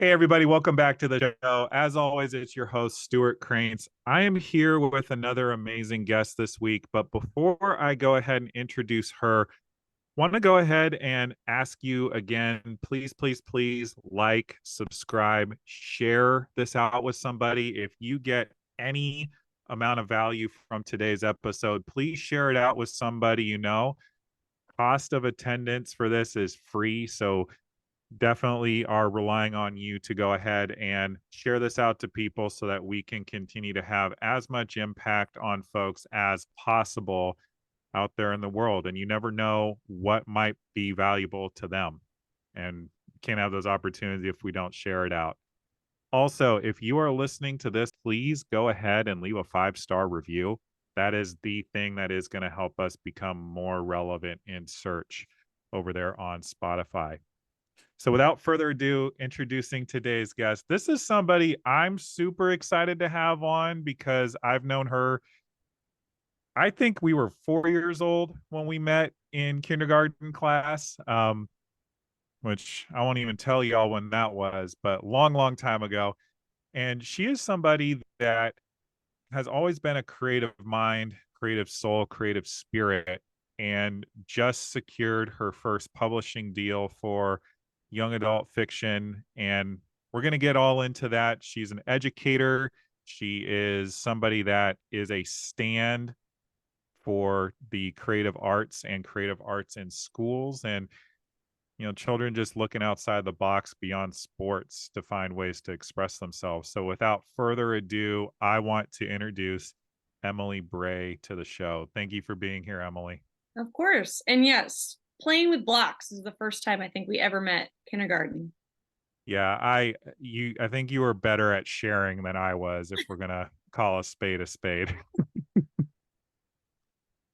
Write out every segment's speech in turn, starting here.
Hey, everybody, welcome back to the show. As always, it's your host, Stewart Kraintz. I am here with another amazing guest this week. But before I go ahead and introduce her, want to go ahead and ask you again, please, please, please like, subscribe, share this out with somebody. If you get any amount of value from today's episode, please share it out with somebody you know. Cost of attendance for this is free. So definitely are relying on you to go ahead and share this out to people so that we can continue to have as much impact on folks as possible out there in the world. And you never know what might be valuable to them. And can't have those opportunities if we don't share it out. Also, if you are listening to this, please go ahead and leave a 5-star review. That is the thing that is going to help us become more relevant in search over there on Spotify. So without further ado, introducing today's guest. This is somebody I'm super excited to have on because I've known her. I think we were 4 years old when we met in kindergarten class, which I won't even tell y'all when that was, but long, long time ago. And she is somebody that has always been a creative mind, creative soul, creative spirit, and just secured her first publishing deal for young adult fiction. And we're going to get all into that. She's an educator. She is somebody that is a stand for the creative arts and creative arts in schools. And children just looking outside the box beyond sports to find ways to express themselves. So without further ado, I want to introduce Emily Bray to the show. Thank you for being here, Emily. Of course. And yes, playing with blocks is the first time I think we ever met kindergarten. Yeah, I think you were better at sharing than I was, if we're gonna call a spade a spade.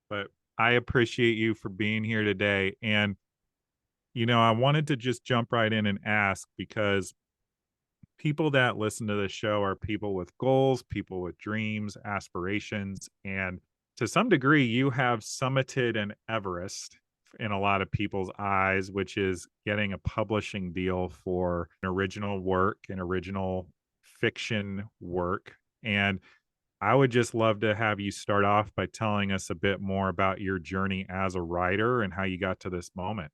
But I appreciate you for being here today. And I wanted to just jump right in and ask, because people that listen to the show are people with goals, people with dreams, aspirations, and to some degree, you have summited an Everest in a lot of people's eyes, which is getting a publishing deal for an original work, an original fiction work. And I would just love to have you start off by telling us a bit more about your journey as a writer and how you got to this moment.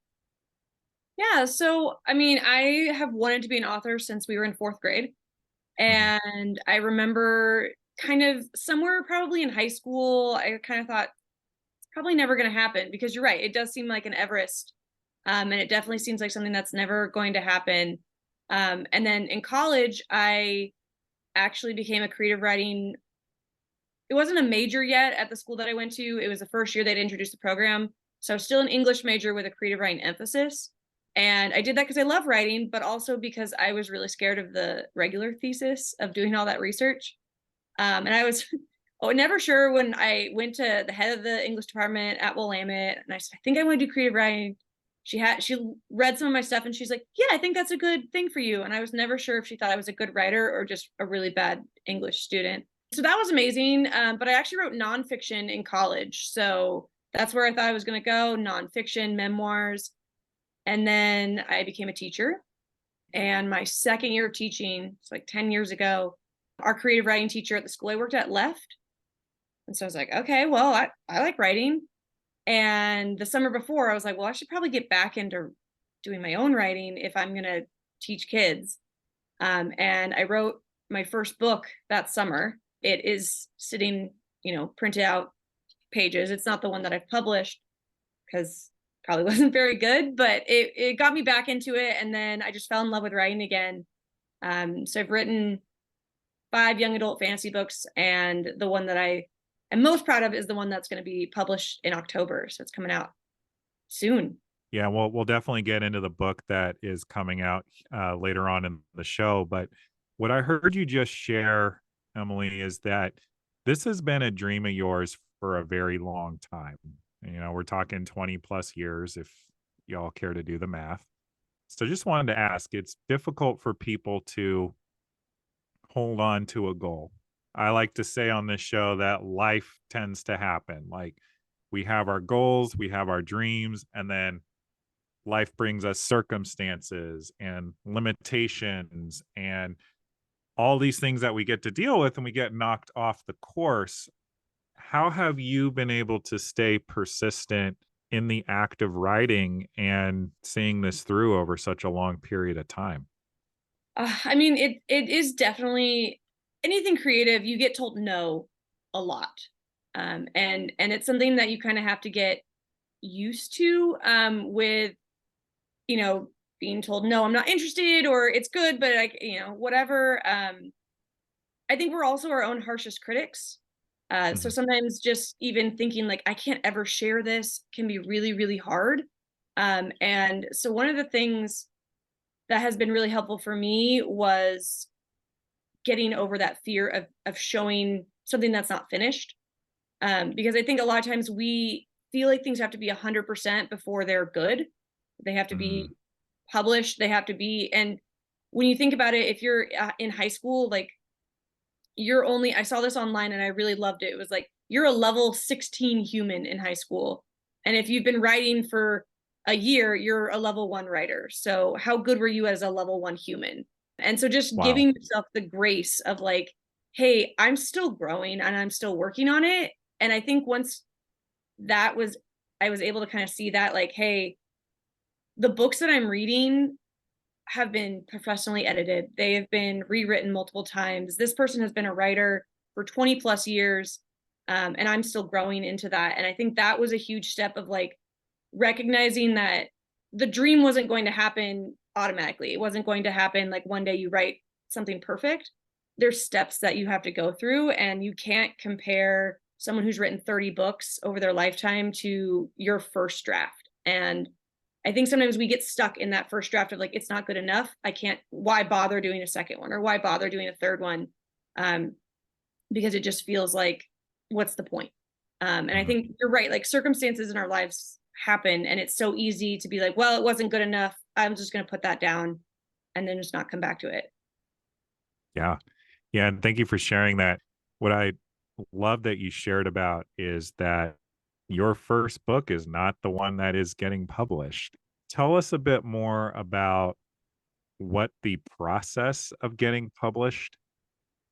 Yeah, so I mean, I have wanted to be an author since we were in fourth grade. Mhm. And I remember kind of somewhere probably in high school, I kind of thought it's probably never going to happen because you're right. It does seem like an Everest. And it definitely seems like something that's never going to happen. And then in college, I actually became a creative writing. It wasn't a major yet at the school that I went to. It was the first year they'd introduced the program. So I was still an English major with a creative writing emphasis. And I did that because I love writing, but also because I was really scared of the regular thesis of doing all that research. And I was never sure when I went to the head of the English department at Willamette, and I said, I think I want to do creative writing. She read some of my stuff and she's like, yeah, I think that's a good thing for you. And I was never sure if she thought I was a good writer or just a really bad English student. So that was amazing. But I actually wrote nonfiction in college. So that's where I thought I was going to go, nonfiction, memoirs. And then I became a teacher. And my second year of teaching, it's like 10 years ago, our creative writing teacher at the school I worked at left. And so I was like, okay, well, I like writing. And the summer before, I was like, well, I should probably get back into doing my own writing if I'm going to teach kids. And I wrote my first book that summer. It is sitting, printed out pages. It's not the one that I've published because probably wasn't very good, but it got me back into it. And then I just fell in love with writing again. So I've written 5 young adult fantasy books, and the one that I am most proud of is the one that's going to be published in October. So it's coming out soon. Yeah, well, we'll definitely get into the book that is coming out later on in the show. But what I heard you just share, Emily, is that this has been a dream of yours for a very long time. We're talking 20 plus years if y'all care to do the math. So just wanted to ask, it's difficult for people to hold on to a goal. I like to say on this show that life tends to happen. Like we have our goals, we have our dreams, and then life brings us circumstances and limitations and all these things that we get to deal with, and we get knocked off the course. How have you been able to stay persistent in the act of writing and seeing this through over such a long period of time? I mean, it is definitely anything creative. You get told no a lot, and it's something that you kind of have to get used to. With being told no, I'm not interested, or it's good, but like whatever. I think we're also our own harshest critics. So Mhm. sometimes just even thinking like I can't ever share this can be really, really hard. And so one of the things that has been really helpful for me was getting over that fear of showing something that's not finished. Because I think a lot of times we feel like things have to be 100% before they're good. They have to be Mm. published. They have to be, and when you think about it, if you're in high school, like you're only, I saw this online and I really loved it. It was like, you're a level 16 human in high school. And if you've been writing for a year, you're a level 1 writer. So how good were you as a level 1 human? And so just Wow. giving yourself the grace of like, hey, I'm still growing and I'm still working on it. And I think once that was, I was able to kind of see that like, hey, the books that I'm reading have been professionally edited. They have been rewritten multiple times. This person has been a writer for 20 plus years. And I'm still growing into that. And I think that was a huge step of like recognizing that the dream wasn't going to happen automatically. It wasn't going to happen like one day you write something perfect. There's steps that you have to go through, and you can't compare someone who's written 30 books over their lifetime to your first draft. And I think sometimes we get stuck in that first draft of like, it's not good enough. I can't, why bother doing a second one, or why bother doing a third one? Um, because it just feels like, what's the point? And I Mhm. think you're right. Like circumstances in our lives happen, and it's so easy to be like, well, it wasn't good enough. I'm just going to put that down and then just not come back to it. Yeah. Yeah, and thank you for sharing that. What I love that you shared about is that your first book is not the one that is getting published. Tell us a bit more about what the process of getting published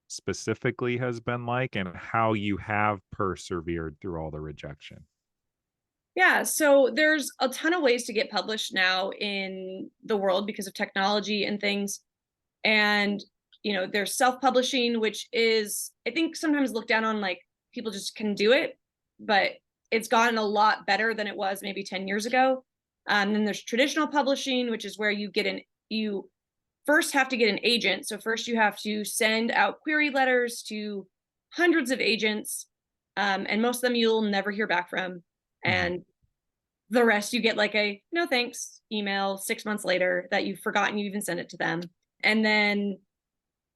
specifically has been like and how you have persevered through all the rejection. Yeah, so there's a ton of ways to get published now in the world because of technology and things. And there's self-publishing, which is I think sometimes looked down on, like people just can do it, but it's gotten a lot better than it was maybe 10 years ago. Then there's traditional publishing, which is where you first have to get an agent. So first you have to send out query letters to hundreds of agents, and most of them you'll never hear back from. Mhm. And the rest you get like a no thanks email 6 months later that you've forgotten you even sent it to them. And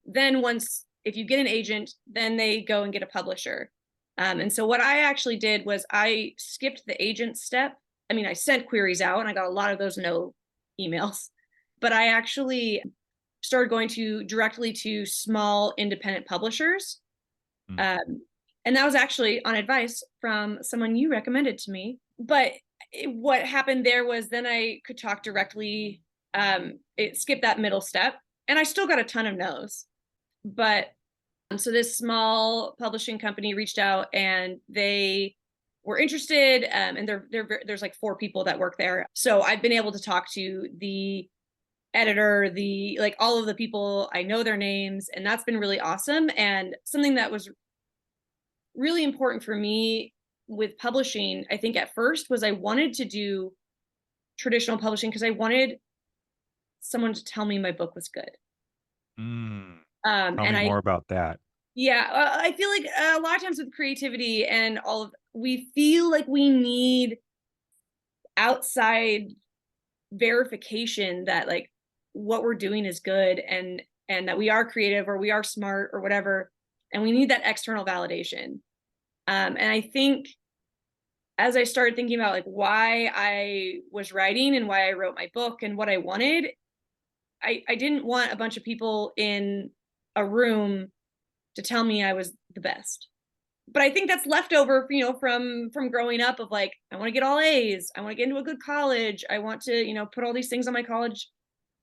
then once if you get an agent, then they go and get a publisher. And so what I actually did was I skipped the agent step. I mean, I sent queries out and I got a lot of those no emails, but I actually started going to directly to small independent publishers. Mm. Um, and that was actually on advice from someone you recommended to me. But what happened there was then I could talk directly. It skipped that middle step, and I still got a ton of no's. But so this small publishing company reached out and they were interested. And there's like 4 people that work there. So I've been able to talk to the editor, the like all of the people. I know their names, and that's been really awesome. And something that was really important for me with publishing, I think at first, was I wanted to do traditional publishing because I wanted someone to tell me my book was good. Mm. Tell And me more about that. yeah, I feel like a lot of times with creativity and all of, we feel like we need outside verification that like what we're doing is good, and that we are creative or we are smart or whatever, and we need that external validation. And I think as I started thinking about like why I was writing and why I wrote my book and what I wanted, I didn't want a bunch of people in a room to tell me I was the best. but I think that's leftover, from growing up of like, I want to get all A's. I want to get into a good college. I want to, put all these things on my college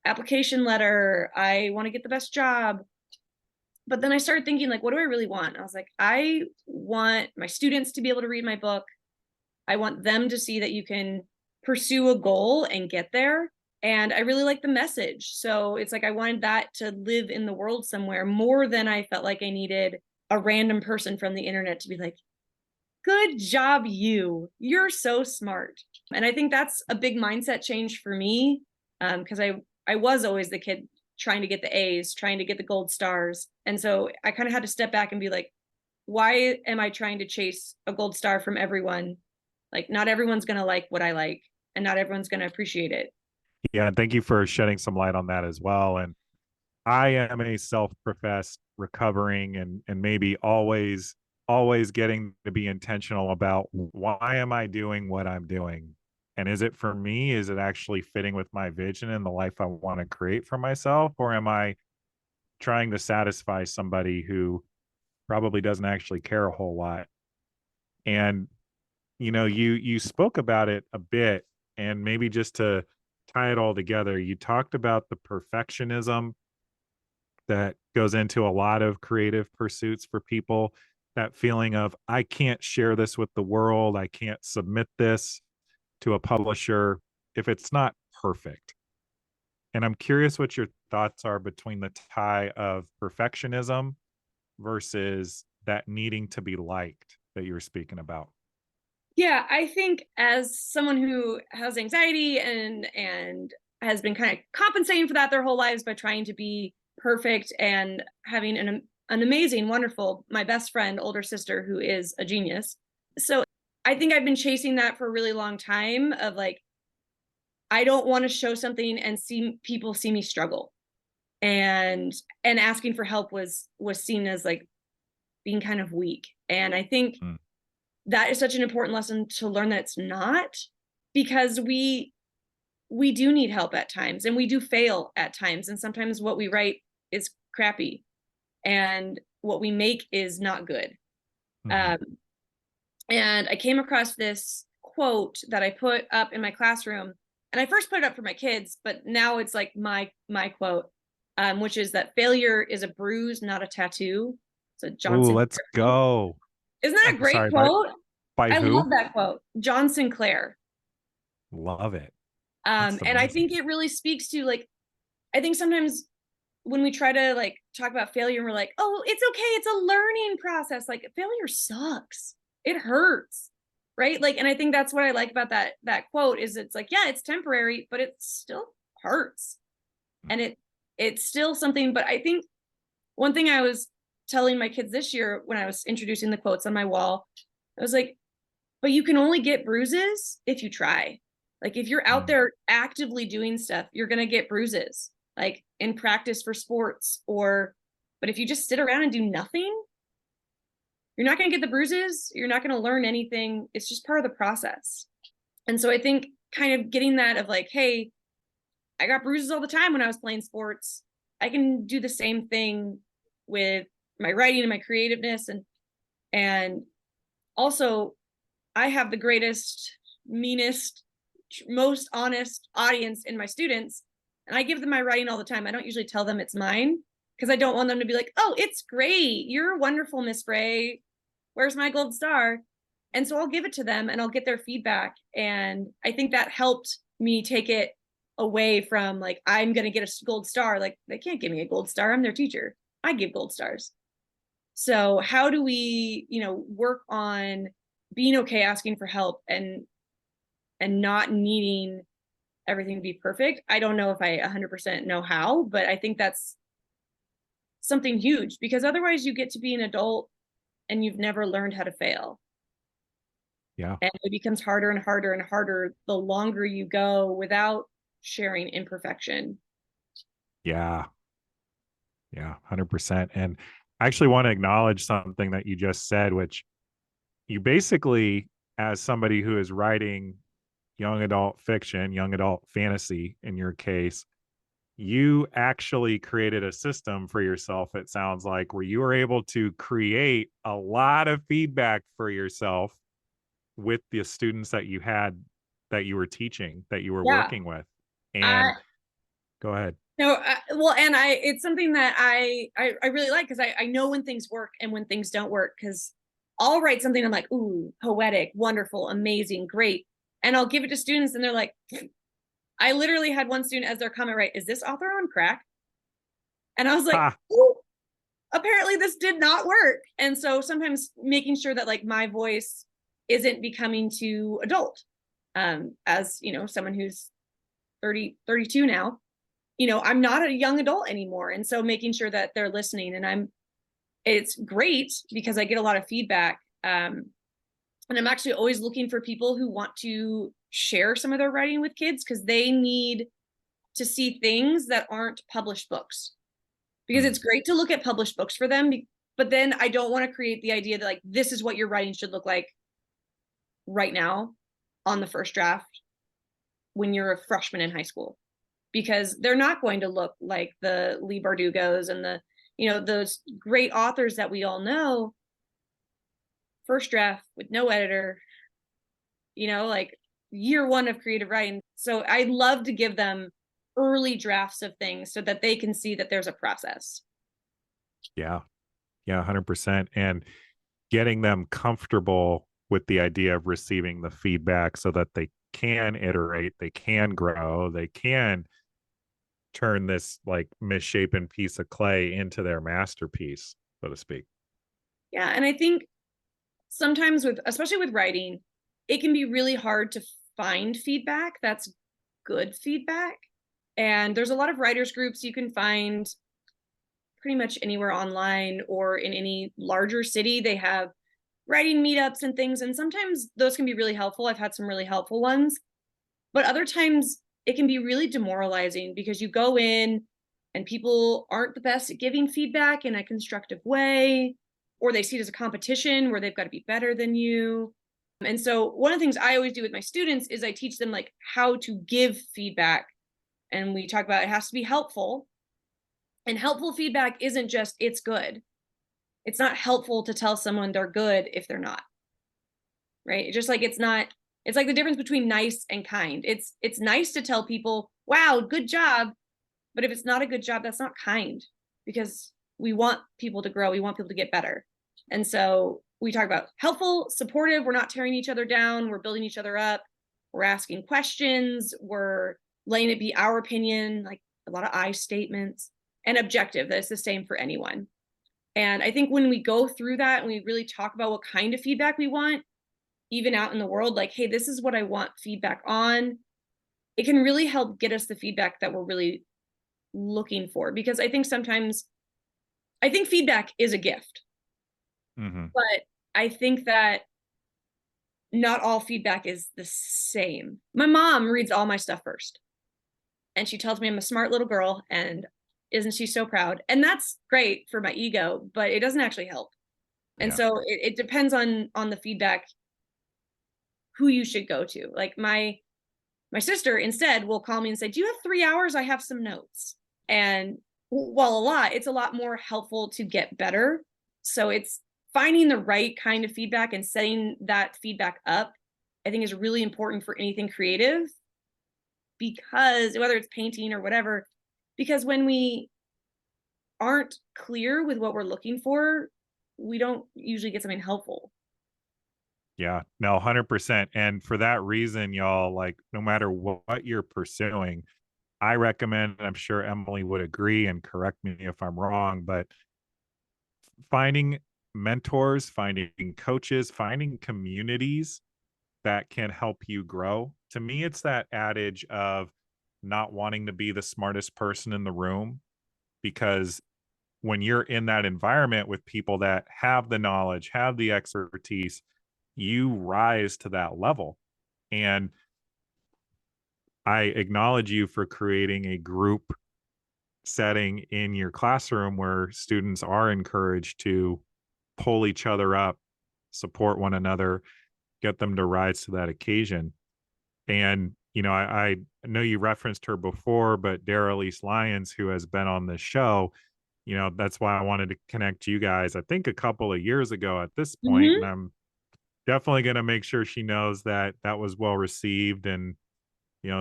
application letter. I want to get the best job. But then I started thinking, like, what do I really want? I was like, I want my students to be able to read my book. I want them to see that you can pursue a goal and get there. And I really like the message. So it's like I wanted that to live in the world somewhere more than I felt like I needed a random person from the internet to be like, good job, you're so smart. And I think that's a big mindset change for me, because I was always the kid trying to get the A's, trying to get the gold stars. And so I kind of had to step back and be like, why am I trying to chase a gold star from everyone? Like, not everyone's going to like what I like, and not everyone's going to appreciate it. Yeah, thank you for shedding some light on that as well. And I am a self-professed recovering and maybe always getting to be intentional about why am I doing what I'm doing? And is it for me? Is it actually fitting with my vision and the life I want to create for myself? Or am I trying to satisfy somebody who probably doesn't actually care a whole lot? And you spoke about it a bit, and maybe just to tie it all together, you talked about the perfectionism that goes into a lot of creative pursuits for people, that feeling of I can't share this with the world, I can't submit this to a publisher if it's not perfect. And I'm curious what your thoughts are between the tie of perfectionism versus that needing to be liked that you were speaking about. Yeah, I think as someone who has anxiety and has been kind of compensating for that their whole lives by trying to be perfect and having an amazing, wonderful, my best friend, older sister who is a genius. So I think I've been chasing that for a really long time of like, I don't want to show something and see people see me struggle. And asking for help was seen as like being kind of weak. And I think Mm. that is such an important lesson to learn that it's not, because we do need help at times, and we do fail at times, and sometimes what we write is crappy and what we make is not good. Mhm. um, and I came across this quote that I put up in my classroom, and I first put it up for my kids, but now it's like my quote, which is that failure is a bruise, not a tattoo. So John Ooh, Sinclair. let's go. Isn't that a I'm great sorry, quote? by I love who? that quote. John Sinclair. Love it. That's And I amazing. think it really speaks to like, I think sometimes when we try to like talk about failure, we're like, oh, it's okay, it's a learning process. Like, failure sucks. It hurts. Right. Like, and I think that's what I like about that quote is it's like, yeah, it's temporary, but it still hurts. And it's still something. But I think one thing I was telling my kids this year when I was introducing the quotes on my wall, I was like, but you can only get bruises if you try. Like, if you're out Mm. there actively doing stuff, you're going to get bruises, like in practice for sports. But if you just sit around and do nothing, you're not going to get the bruises. You're not going to learn anything. It's just part of the process. And so I think kind of getting that of like, hey, I got bruises all the time when I was playing sports. I can do the same thing with my writing and my creativeness. And also, I have the greatest, meanest, most honest audience in my students. And I give them my writing all the time. I don't usually tell them it's mine because I don't want them to be like, oh, it's great. You're wonderful, Miss Bray. Where's my gold star? And so I'll give it to them and I'll get their feedback. And I think that helped me take it away from like, I'm going to get a gold star. Like, they can't give me a gold star. I'm their teacher. I give gold stars. So how do we, work on being okay asking for help and not needing everything to be perfect? I don't know if I 100% know how, but I think that's something huge, because otherwise you get to be an adult and you've never learned how to fail. Yeah. And it becomes harder and harder and harder the longer you go without sharing imperfection. Yeah. Yeah. 100%. And I actually want to acknowledge something that you just said, which you basically, as somebody who is writing young adult fiction, young adult fantasy in your case, you actually created a system for yourself, it sounds like, where you were able to create a lot of feedback for yourself with the students that you had, that you were teaching, that you were Yeah. working with. I And go ahead. no, well, and it's something that I really like because I know when things work and when things don't work because I'll write something I'm like, ooh, poetic, wonderful, amazing, great. And I'll give it to students and they're like, I literally had one student as their comment, right, is this author on crack? And I was like, Ha. oh, apparently this did not work. And so sometimes making sure that like my voice isn't becoming too adult. As you know, someone who's 30, 32 now, you know, I'm not a young adult anymore. And so making sure that they're listening and it's great because I get a lot of feedback. And I'm actually always looking for people who want to share some of their writing with kids because they need to see things that aren't published books. Because Mm. it's great to look at published books for them, but then I don't want to create the idea that like this is what your writing should look like right now on the first draft when you're a freshman in high school because they're not going to look like the Lee Bardugos and the, you know, those great authors that we all know. First draft with no editor, you know, like year one of creative writing. So I love to give them early drafts of things so that they can see that there's a process. Yeah. Yeah, 100%. And getting them comfortable with the idea of receiving the feedback so that they can iterate, they can grow, they can turn this like misshapen piece of clay into their masterpiece, so to speak. Yeah. And I think sometimes with, especially with writing, it can be really hard to find feedback that's good feedback. And there's a lot of writers groups you can find pretty much anywhere online or in any larger city. They have writing meetups and things. And sometimes those can be really helpful. I've had some really helpful ones, but other times it can be really demoralizing because you go in and people aren't the best at giving feedback in a constructive way, or they see it as a competition where they've got to be better than you. And so one of the things I always do with my students is I teach them like how to give feedback. And we talk about it has to be helpful. And helpful feedback isn't just it's good. It's not helpful to tell someone they're good if they're not. Right? It's just like it's not, it's like the difference between nice and kind. It's nice to tell people, "Wow, good job." But if it's not a good job, that's not kind because we want people to grow, we want people to get better. And so we talk about helpful, supportive, we're not tearing each other down, we're building each other up, we're asking questions, we're letting it be our opinion, like a lot of I statements, and objective. That's the same for anyone. And I think when we go through that and we really talk about what kind of feedback we want, even out in the world, like, hey, this is what I want feedback on, it can really help get us the feedback that we're really looking for. Because I think sometimes, I think feedback is a gift, Hmm. but I think that not all feedback is the same. My mom reads all my stuff first and she tells me I'm a smart little girl and isn't she so proud? And that's great for my ego, but it doesn't actually help. And Yeah. so it depends on the feedback who you should go to. Like my sister instead will call me and say, "Do you have 3 hours? I have some notes." And while it's a lot more helpful to get better. So it's finding the right kind of feedback and setting that feedback up, I think is really important for anything creative because whether it's painting or whatever, because when we aren't clear with what we're looking for, we don't usually get something helpful. Yeah. No, 100%. And for that reason, y'all, like, no matter what you're pursuing, I recommend, and I'm sure Emily would agree and correct me if I'm wrong, but finding mentors, finding coaches, finding communities that can help you grow. To me, it's that adage of not wanting to be the smartest person in the room, because when you're in that environment with people that have the knowledge, have the expertise, you rise to that level. And I acknowledge you for creating a group setting in your classroom where students are encouraged to pull each other up, support one another, get them to rise to that occasion. And, you know, I I know you referenced her before, but Darylise Lyons, who has been on this show, that's why I wanted to connect you guys, I think a couple of years ago at this point, and Hmm. I'm definitely going to make sure she knows that that was well received. And,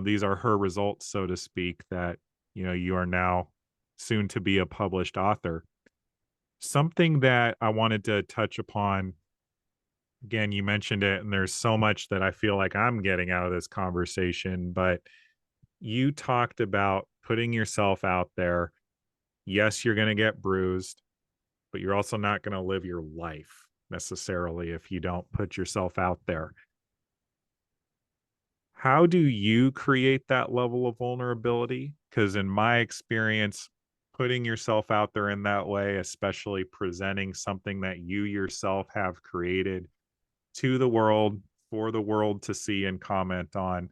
these are her results, so to speak, that, you are now soon to be a published author. Something that I wanted to touch upon, again, you mentioned it, and there's so much that I feel like I'm getting out of this conversation, but you talked about putting yourself out there. Yes, you're going to get bruised, but you're also not going to live your life necessarily if you don't put yourself out there. How do you create that level of vulnerability? Because in my experience, putting yourself out there in that way, especially presenting something that you yourself have created to the world for the world to see and comment on,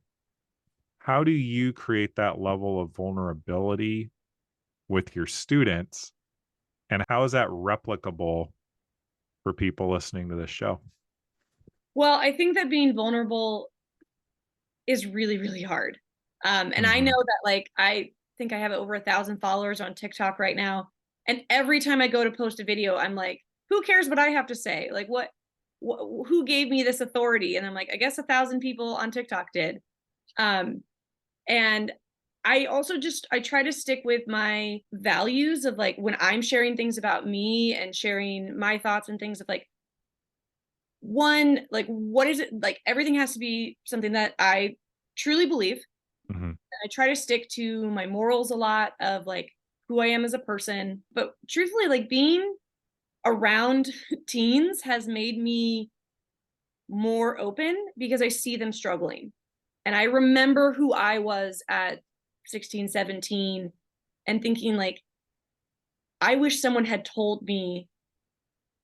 how do you create that level of vulnerability with your students? And how is that replicable for people listening to this show? Well, I think that being vulnerable is really, really hard. And I know Mhm. that like I think I have over 1,000 followers on TikTok right now. And every time I go to post a video, I'm like, who cares what I have to say? Like who gave me this authority? And I'm like, I guess 1,000 people on TikTok did. Um, and I also just I try to stick with my values of like when I'm sharing things about me and sharing my thoughts and things of like one, like what is it like everything has to be something that I truly believe. Mhm. I try to stick to my morals a lot of like who I am as a person. But truthfully, like being around teens has made me more open because I see them struggling. And I remember who I was at 16, 17, and thinking like, I wish someone had told me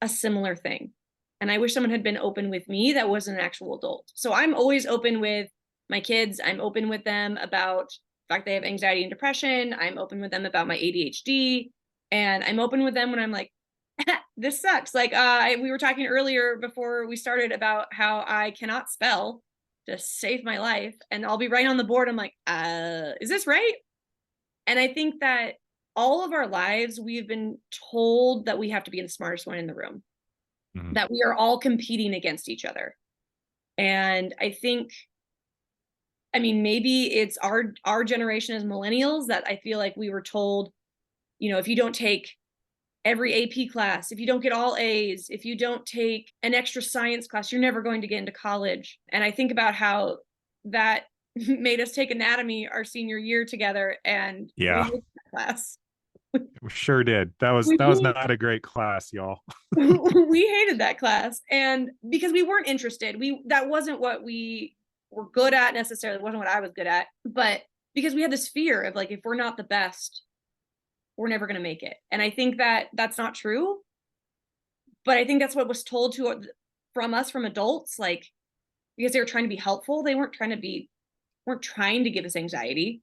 a similar thing. And I wish someone had been open with me that was an actual adult. So I'm always open with my kids. I'm open with them about the fact they have anxiety and depression. I'm open with them about my ADHD. And I'm open with them when I'm like, this sucks. Like we were talking earlier before we started about how I cannot spell to save my life. And I'll be writing on the board. I'm like, is this right? And I think that all of our lives, we've been told that we have to be the smartest one in the room, Mhm. that we are all competing against each other. And I think, I mean, maybe it's our generation as millennials that I feel like we were told, if you don't take every AP class, if you don't get all A's, if you don't take an extra science class, you're never going to get into college. And I think about how that made us take anatomy our senior year together, and we Yeah, hated that class. we sure did. That was We not a great class, y'all. we hated that class, and because we weren't interested, we that wasn't what we were good at necessarily. It wasn't what I was good at, but because we had this fear of like if we're not the best, we're never going to make it. And I think that that's not true, but I think that's what was told to from us from adults, like because they were trying to be helpful. They weren't trying to give us anxiety,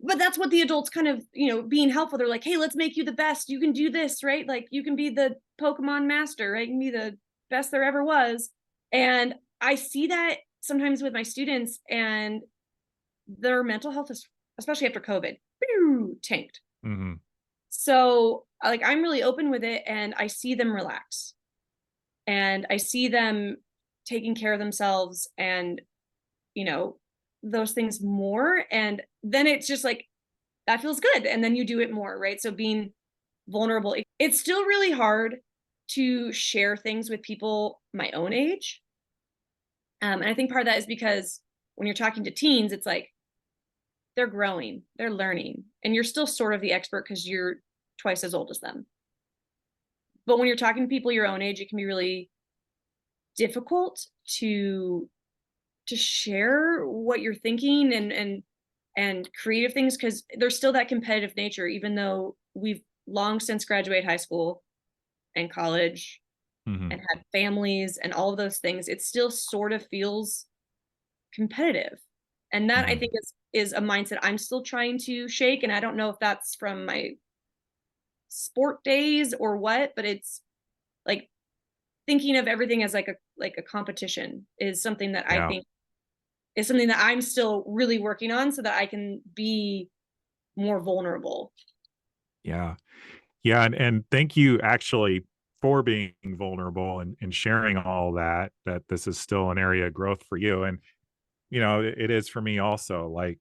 but that's what the adults kind of, being helpful. They're like, hey, let's make you the best. You can do this, right? Like you can be the Pokemon master, right? You can be the best there ever was. And I see that sometimes with my students, and their mental health is, especially after COVID, tanked. Mhm. So like I'm really open with it, and I see them relax, and I see them taking care of themselves, and you know those things more, and then it's just like that feels good, and then you do it more, right? So being vulnerable, it's still really hard to share things with people my own age. And I think part of that is because when you're talking to teens, it's like they're growing, they're learning, and you're still sort of the expert because you're twice as old as them. But when you're talking to people your own age, it can be really difficult to share what you're thinking, and creative things, because there's still that competitive nature, even though we've long since graduated high school and college Mhm. and had families and all of those things. It still sort of feels competitive, and that I Mhm. think is a mindset I'm still trying to shake. And I don't know if that's from my sport days or what, but it's like thinking of everything as like a competition is something that I Yeah. think is something that I'm still really working on so that I can be more vulnerable. Yeah. Yeah, and thank you actually for being vulnerable and sharing all that, that this is still an area of growth for you. And, it is for me also. Like,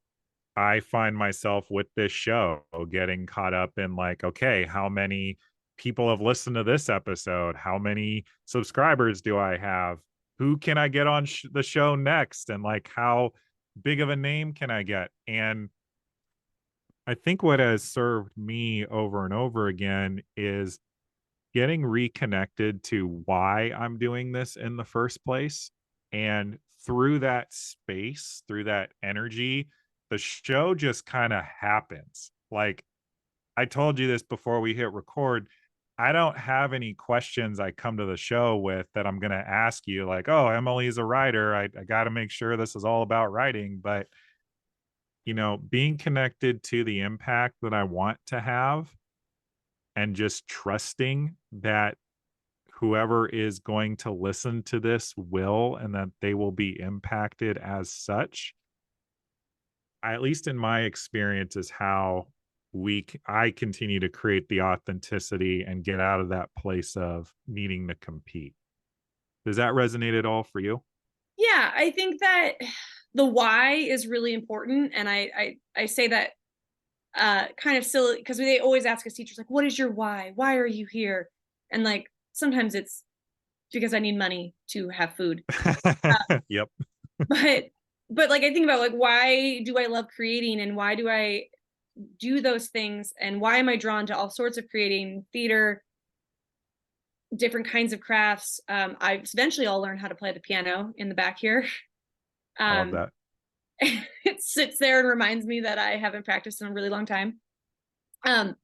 I find myself with this show getting caught up in like, okay, how many people have listened to this episode? How many subscribers do I have? Who can I get on the show next? And like, how big of a name can I get? And I think what has served me over and over again is getting reconnected to why I'm doing this in the first place. And through that space, through that energy, the show just kind of happens. Like, I told you this before we hit record. I don't have any questions I come to the show with that I'm going to ask you, like, oh, Emily's a writer. I got to make sure this is all about writing. But, being connected to the impact that I want to have and just trusting that whoever is going to listen to this will and that they will be impacted as such, at least in my experience, is how I continue to create the authenticity and get out of that place of needing to compete. Does that resonate at all for you? Yeah, I think that the why is really important. And I say that kind of silly because they always ask us teachers, like, what is your why? Why are you here? And like sometimes it's because I need money to have food. Yep. But like I think about like why do I love creating and why do I do those things and why am I drawn to all sorts of creating theater, different kinds of crafts. I eventually I'll learn how to play the piano in the back here. I love Um, that. it sits there and reminds me that I haven't practiced in a really long time. Um,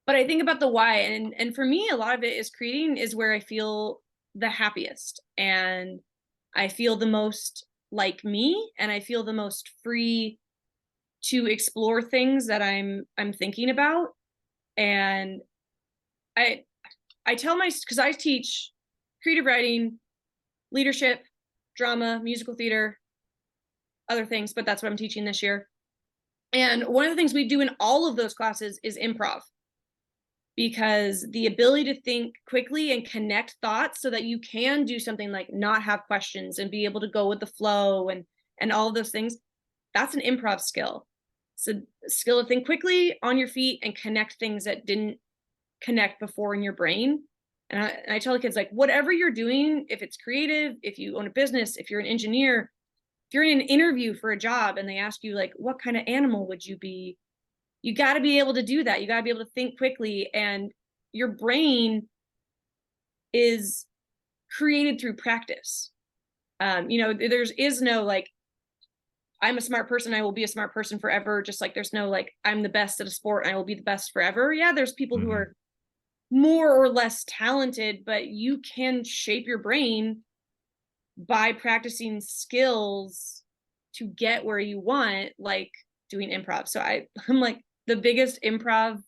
but I think about the why, and for me, a lot of it is creating is where I feel the happiest, and I feel the most like me, and I feel the most free to explore things that I'm thinking about. And I I tell my because I teach creative writing, leadership, drama, musical theater, other things, but that's what I'm teaching this year. And one of the things we do in all of those classes is improv, because the ability to think quickly and connect thoughts so that you can do something like not have questions and be able to go with the flow and all of those things, that's an improv skill. It's a skill to think quickly on your feet and connect things that didn't connect before in your brain. And I tell the kids, like, whatever you're doing, if it's creative, if you own a business, if you're an engineer, if you're in an interview for a job and they ask you, like, what kind of animal would you be? You got to be able to do that. You got to be able to think quickly. And your brain is created through practice. There's is no like, I'm a smart person, I will be a smart person forever. Just like there's no like, I'm the best at a sport, I will be the best forever. Yeah, there's people who Mhm. are more or less talented, but you can shape your brain by practicing skills to get where you want, like doing improv. So I'm like the biggest improv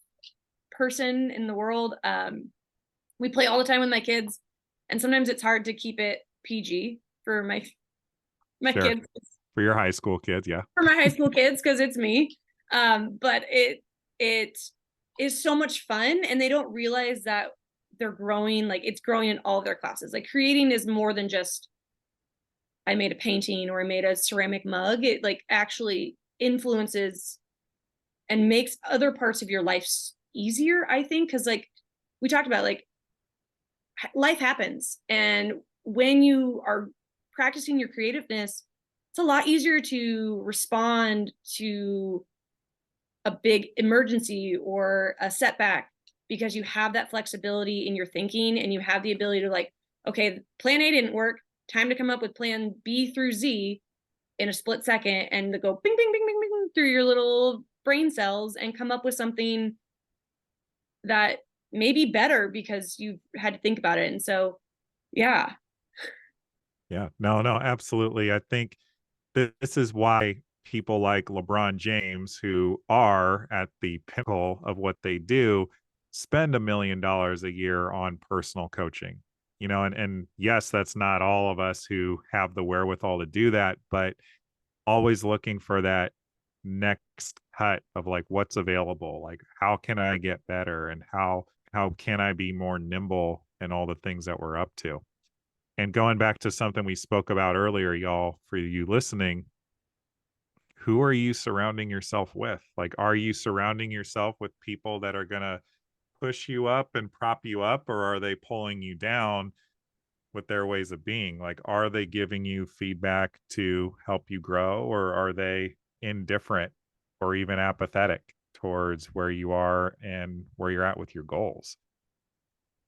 person in the world. We play all the time with my kids, and sometimes it's hard to keep it PG for my Sure. kids, For your high school kids, yeah. for my high school kids, because it's me. But it is so much fun, and they don't realize that they're growing. Like it's growing in all of their classes. Like creating is more than just I made a painting or I made a ceramic mug. It like actually influences and makes other parts of your life easier, I think, because like we talked about, like life happens, and when you are practicing your creativeness, it's a lot easier to respond to a big emergency or a setback because you have that flexibility in your thinking and you have the ability to like, okay, plan A didn't work, time to come up with plan B through Z in a split second, and to go bing bing bing bing bing through your little brain cells and come up with something that may be better because you've had to think about it. And so yeah. Yeah. No, no, absolutely. I think this is why people like LeBron James, who are at the pinnacle of what they do, spend $1 million a year on personal coaching. And yes, that's not all of us who have the wherewithal to do that, but always looking for that next cut of like what's available, like how can I get better and how can I be more nimble in all the things that we're up to. And going back to something we spoke about earlier, y'all, for you listening, who are you surrounding yourself with? Like, are you surrounding yourself with people that are going to push you up and prop you up, or are they pulling you down with their ways of being? Like, are they giving you feedback to help you grow, or are they indifferent or even apathetic towards where you are and where you're at with your goals?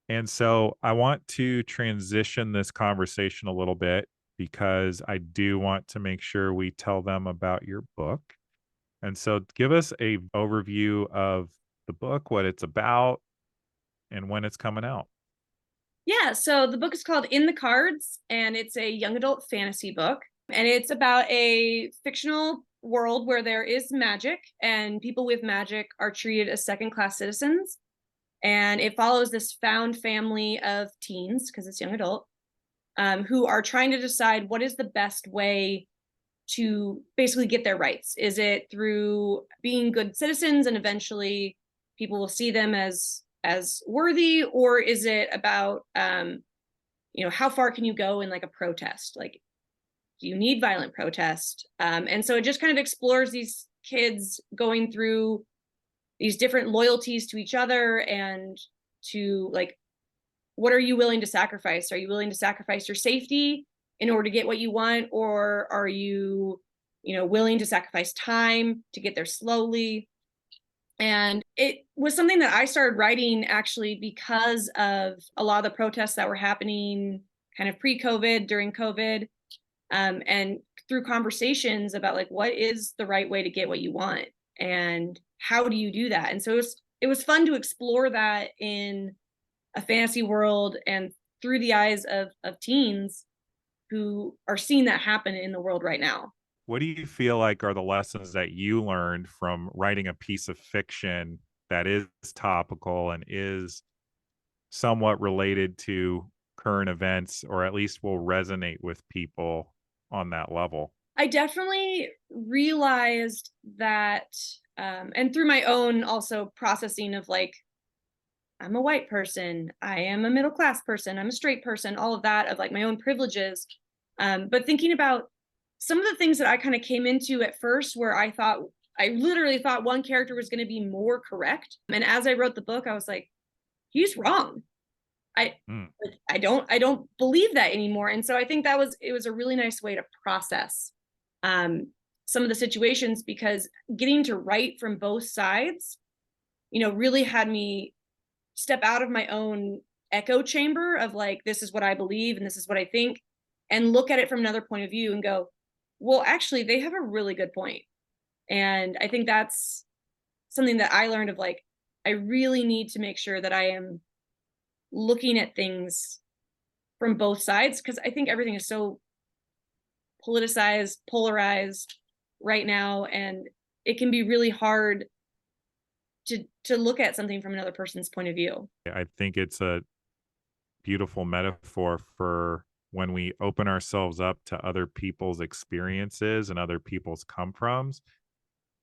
And so I want to transition this conversation a little bit because I do want to make sure we tell them about your book. And so give us a overview of the book, what it's about, and when it's coming out. Yeah, so the book is called In the Cards, and it's a young adult fantasy book. And it's about a fictional world where there is magic, and people with magic are treated as second-class citizens. And it follows this found family of teens, because it's young adult, who are trying to decide what is the best way to basically get their rights. Is it through being good citizens and eventually people will see them as worthy, or is it about how far can you go in like a protest? Like, do you need violent protest? And so it just kind of explores these kids going through these different loyalties to each other and to like, what are you willing to sacrifice? Are you willing to sacrifice your safety in order to get what you want? Or are you, willing to sacrifice time to get there slowly? And it was something that I started writing actually because of a lot of the protests that were happening kind of pre-COVID, during COVID, and through conversations about like, what is the right way to get what you want? And how do you do that? And so it was fun to explore that in a fantasy world and through the eyes of teens who are seeing that happen in the world right now. What do you feel like are the lessons that you learned from writing a piece of fiction that is topical and is somewhat related to current events, or at least will resonate with people on that level? I definitely realized that, and through my own also processing of like, I'm a white person, I am a middle class person, I'm a straight person, all of that, of like my own privileges. But thinking about some of the things that I kind of came into at first where I literally thought one character was going to be more correct. And as I wrote the book, I was like, he's wrong. I Mm. I don't believe that anymore. And so I think it was a really nice way to process some of the situations, because getting to write from both sides, really had me step out of my own echo chamber of like, this is what I believe and this is what I think, and look at it from another point of view and go, well, actually, they have a really good point. And I think that's something that I learned of like, I really need to make sure that I am looking at things from both sides, because I think everything is so politicized, polarized right now, and it can be really hard to look at something from another person's point of view. I think it's a beautiful metaphor for when we open ourselves up to other people's experiences and other people's come froms.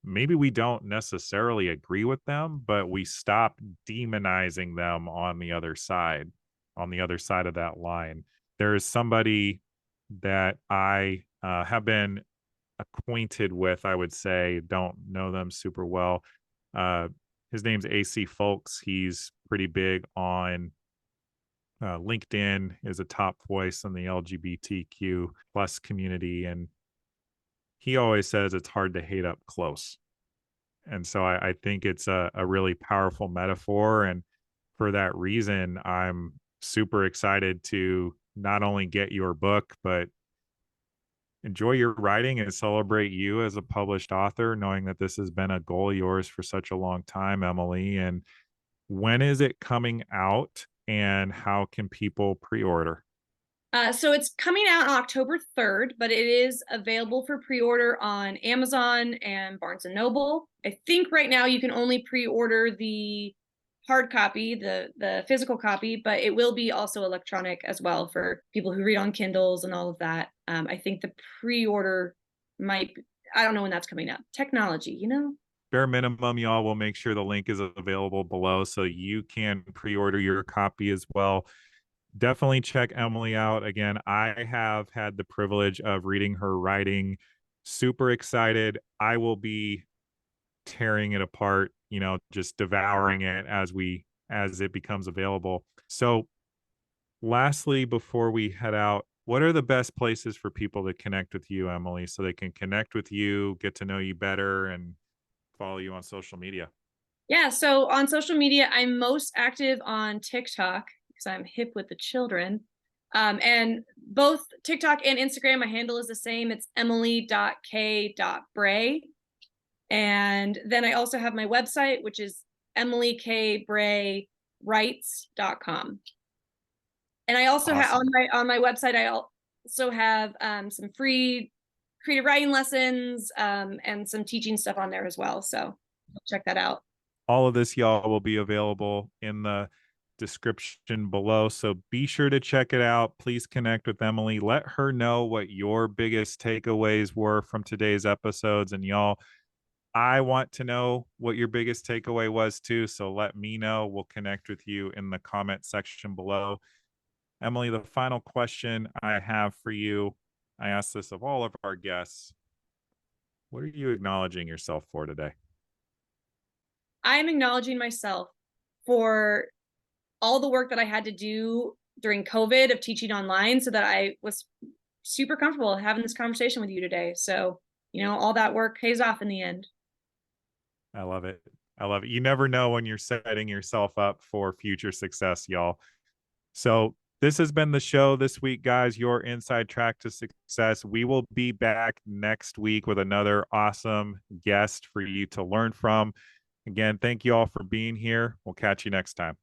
Maybe we don't necessarily agree with them, but we stop demonizing them on the other side of that line. There is somebody that I have been acquainted with, I would say, don't know them super well. Uh, his name's AC Folks. He's pretty big on LinkedIn, is a top voice in the LGBTQ plus community. And he always says it's hard to hate up close. And so I think it's a really powerful metaphor. And for that reason, I'm super excited to not only get your book, but enjoy your writing and celebrate you as a published author, knowing that this has been a goal of yours for such a long time, Emily. And when is it coming out and how can people pre-order? So it's coming out on October 3rd, but it is available for pre-order on Amazon and Barnes and Noble. I think right now you can only pre-order the hard copy, the physical copy, but it will be also electronic as well for people who read on Kindles and all of that. I think the pre-order might, I don't know when that's coming up. Technology, you know? Bare minimum, y'all, will make sure the link is available below so you can pre-order your copy as well. Definitely check Emily out. Again, I have had the privilege of reading her writing. Super excited. I will be tearing it apart, just devouring it as it becomes available. So, lastly, before we head out, what are the best places for people to connect with you, Emily, so they can connect with you, get to know you better, and follow you on social media? Yeah, so on social media, I'm most active on TikTok because I'm hip with the children. And both TikTok and Instagram, my handle is the same. It's emily.k.bray. And then I also have my website, which is emilykbraywrites.com. And I also have Awesome. on my website, I also have some free creative writing lessons and some teaching stuff on there as well. So check that out. All of this, y'all, will be available in the description below. So be sure to check it out. Please connect with Emily. Let her know what your biggest takeaways were from today's episodes. And y'all, I want to know what your biggest takeaway was too. So let me know. We'll connect with you in the comment section below. Emily, the final question I have for you, I ask this of all of our guests. What are you acknowledging yourself for today? I am acknowledging myself for all the work that I had to do during COVID of teaching online so that I was super comfortable having this conversation with you today. So, all that work pays off in the end. I love it. I love it. You never know when you're setting yourself up for future success, y'all. So, this has been the show this week, guys. Your inside track to success. We will be back next week with another awesome guest for you to learn from. Again, thank you all for being here. We'll catch you next time.